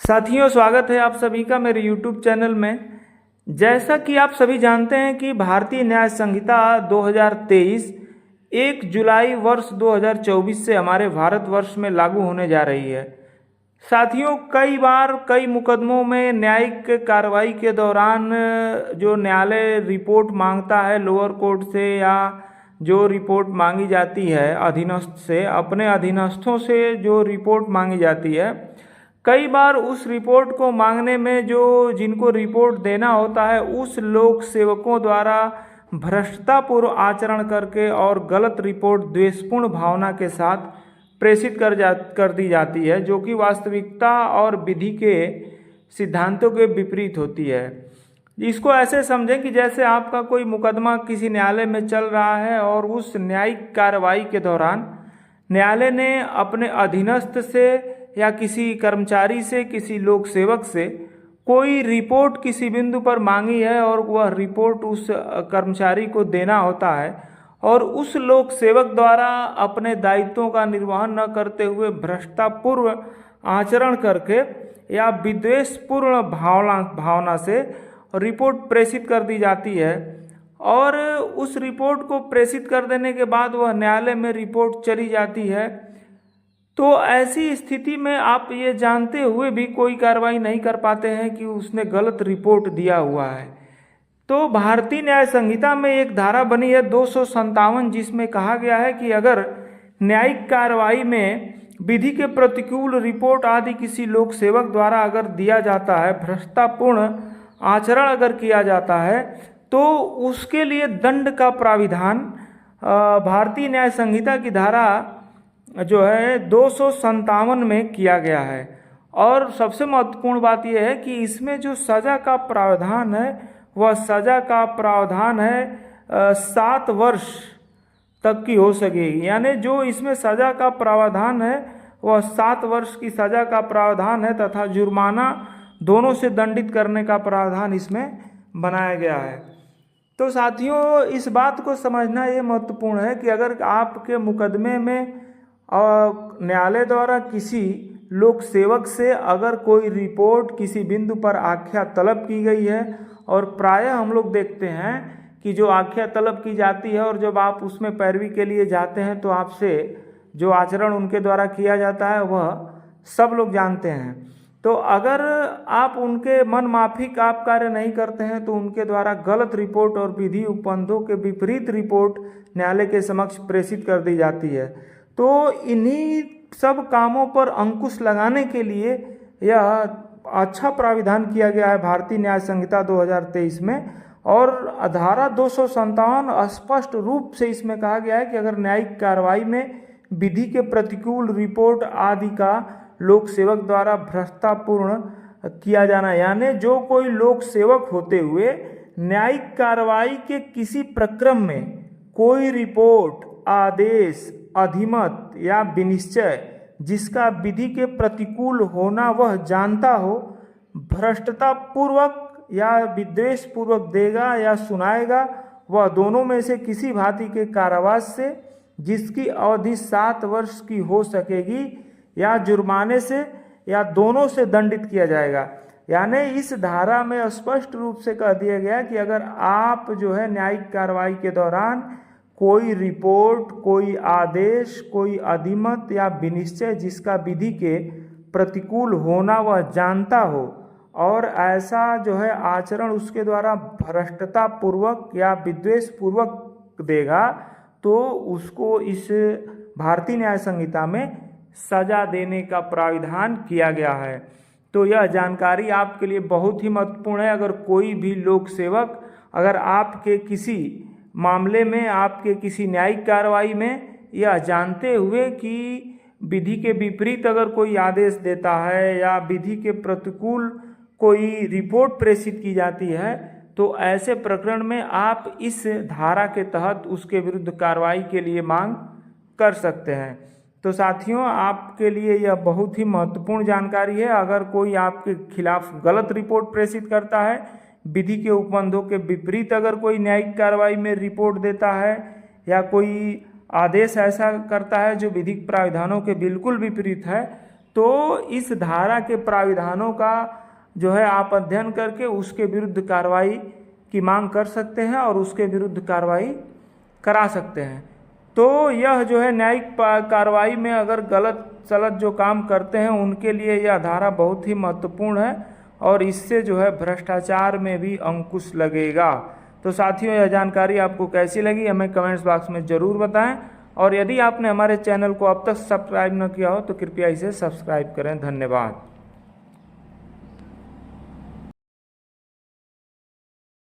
साथियों, स्वागत है आप सभी का मेरे YouTube चैनल में। जैसा कि आप सभी जानते हैं कि भारतीय न्याय संहिता 2023 1 जुलाई वर्ष 2024 से हमारे भारतवर्ष में लागू होने जा रही है। साथियों, कई बार कई मुकदमों में न्यायिक कार्रवाई के दौरान जो न्यायालय रिपोर्ट मांगता है लोअर कोर्ट से, या जो रिपोर्ट मांगी जाती है अधीनस्थ से, अपने अधीनस्थों से जो रिपोर्ट मांगी जाती है, कई बार उस रिपोर्ट को मांगने में जो जिनको रिपोर्ट देना होता है उस लोक सेवकों द्वारा भ्रष्टतापूर्ण आचरण करके और गलत रिपोर्ट द्वेषपूर्ण भावना के साथ प्रेषित कर दी जाती है, जो कि वास्तविकता और विधि के सिद्धांतों के विपरीत होती है। इसको ऐसे समझें कि जैसे आपका कोई मुकदमा किसी न्यायालय में चल रहा है और उस न्यायिक कार्रवाई के दौरान न्यायालय ने अपने अधीनस्थ से या किसी कर्मचारी से, किसी लोक सेवक से कोई रिपोर्ट किसी बिंदु पर मांगी है और वह रिपोर्ट उस कर्मचारी को देना होता है, और उस लोक सेवक द्वारा अपने दायित्वों का निर्वहन न करते हुए भ्रष्टतापूर्ण आचरण करके या विद्वेषपूर्ण भावना से रिपोर्ट प्रेषित कर दी जाती है, और उस रिपोर्ट को प्रेषित कर देने के बाद वह न्यायालय में रिपोर्ट चली जाती है। तो ऐसी स्थिति में आप ये जानते हुए भी कोई कार्रवाई नहीं कर पाते हैं कि उसने गलत रिपोर्ट दिया हुआ है। तो भारतीय न्याय संहिता में एक धारा बनी है 257, जिसमें कहा गया है कि अगर न्यायिक कार्रवाई में विधि के प्रतिकूल रिपोर्ट आदि किसी लोक सेवक द्वारा अगर दिया जाता है, भ्रष्टतापूर्ण आचरण अगर किया जाता है, तो उसके लिए दंड का प्राविधान भारतीय न्याय संहिता की धारा जो है 257 में किया गया है। और सबसे महत्वपूर्ण बात यह है कि इसमें जो सज़ा का प्रावधान है वह सज़ा का प्रावधान है 7 वर्ष तक की हो सकेगी। यानी जो इसमें सज़ा का प्रावधान है वह 7 वर्ष की सज़ा का प्रावधान है, तथा जुर्माना दोनों से दंडित करने का प्रावधान इसमें बनाया गया है। तो साथियों, इस बात को समझना ये महत्वपूर्ण है कि अगर आपके मुकदमे में न्यायालय द्वारा किसी लोक सेवक से अगर कोई रिपोर्ट किसी बिंदु पर आख्या तलब की गई है, और प्रायः हम लोग देखते हैं कि जो आख्या तलब की जाती है और जब आप उसमें पैरवी के लिए जाते हैं तो आपसे जो आचरण उनके द्वारा किया जाता है वह सब लोग जानते हैं। तो अगर आप उनके मन माफिक आप कार्य नहीं करते हैं तो उनके द्वारा गलत रिपोर्ट और विधि उपबंधों के विपरीत रिपोर्ट न्यायालय के समक्ष प्रेषित कर दी जाती है। तो इन्हीं सब कामों पर अंकुश लगाने के लिए यह अच्छा प्राविधान किया गया है भारतीय न्याय संहिता 2023 में। और धारा 257 स्पष्ट रूप से इसमें कहा गया है कि अगर न्यायिक कार्रवाई में विधि के प्रतिकूल रिपोर्ट आदि का लोक सेवक द्वारा भ्रष्टतापूर्ण किया जाना, यानी जो कोई लोक सेवक होते हुए न्यायिक कार्रवाई के किसी प्रक्रम में कोई रिपोर्ट, आदेश, अधिमत या विनिश्चय जिसका विधि के प्रतिकूल होना वह जानता हो, भ्रष्टतापूर्वक या विद्वेषपूर्वक देगा या सुनाएगा, वह दोनों में से किसी भांति के कारावास से जिसकी अवधि 7 वर्ष की हो सकेगी या जुर्माने से या दोनों से दंडित किया जाएगा। यानी इस धारा में स्पष्ट रूप से कह दिया गया कि अगर आप जो है न्यायिक कार्रवाई के दौरान कोई रिपोर्ट, कोई आदेश, कोई अधिमत या विनिश्चय जिसका विधि के प्रतिकूल होना वह जानता हो और ऐसा जो है आचरण उसके द्वारा भ्रष्टता पूर्वक या विद्वेष पूर्वक देगा, तो उसको इस भारतीय न्याय संहिता में सजा देने का प्राविधान किया गया है। तो यह जानकारी आपके लिए बहुत ही महत्वपूर्ण है। अगर कोई भी लोक सेवक अगर आपके किसी मामले में, आपके किसी न्यायिक कार्रवाई में यह जानते हुए कि विधि के विपरीत अगर कोई आदेश देता है या विधि के प्रतिकूल कोई रिपोर्ट प्रेषित की जाती है, तो ऐसे प्रकरण में आप इस धारा के तहत उसके विरुद्ध कार्रवाई के लिए मांग कर सकते हैं। तो साथियों, आपके लिए यह बहुत ही महत्वपूर्ण जानकारी है। अगर कोई आपके खिलाफ गलत रिपोर्ट प्रेषित करता है, विधि के उपबंधों के विपरीत अगर कोई न्यायिक कार्रवाई में रिपोर्ट देता है या कोई आदेश ऐसा करता है जो विधिक प्रावधानों के बिल्कुल विपरीत है, तो इस धारा के प्राविधानों का जो है आप अध्ययन करके उसके विरुद्ध कार्रवाई की मांग कर सकते हैं और उसके विरुद्ध कार्रवाई करा सकते हैं। तो यह जो है न्यायिक कार्रवाई में अगर गलत सलत जो काम करते हैं उनके लिए यह धारा बहुत ही महत्वपूर्ण है और इससे जो है भ्रष्टाचार में भी अंकुश लगेगा। तो साथियों, यह जानकारी आपको कैसी लगी हमें कमेंट्स बॉक्स में ज़रूर बताएं और यदि आपने हमारे चैनल को अब तक सब्सक्राइब न किया हो तो कृपया इसे सब्सक्राइब करें। धन्यवाद।